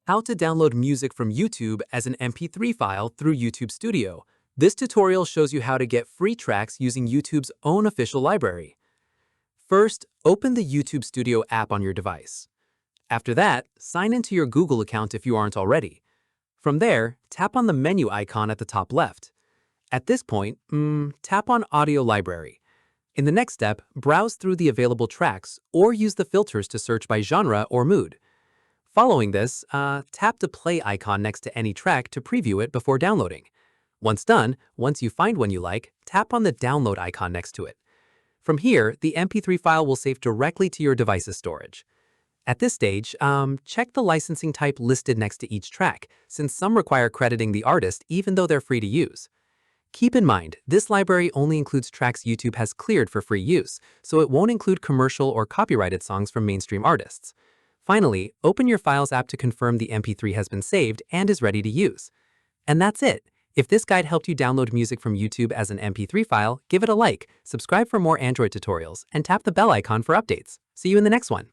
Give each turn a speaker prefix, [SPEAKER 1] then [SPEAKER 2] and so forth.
[SPEAKER 1] How to download music from YouTube as an MP3 file through YouTube Studio. This tutorial shows you how to get free tracks using YouTube's own official library. First, open the YouTube Studio app on your device. After that, sign into your Google account if you aren't already. From there, tap on the menu icon at the top left. At this point, tap on Audio Library. In the next step, browse through the available tracks or use the filters to search by genre or mood. Following this, tap the play icon next to any track to preview it before downloading. Once done, once you find one you like, tap on the download icon next to it. From here, the MP3 file will save directly to your device's storage. At this stage, check the licensing type listed next to each track, since some require crediting the artist even though they're free to use. Keep in mind, this library only includes tracks YouTube has cleared for free use, so it won't include commercial or copyrighted songs from mainstream artists. Finally, open your Files app to confirm the MP3 has been saved and is ready to use. And that's it. If this guide helped you download music from YouTube as an MP3 file, give it a like, subscribe for more Android tutorials, and tap the bell icon for updates. See you in the next one.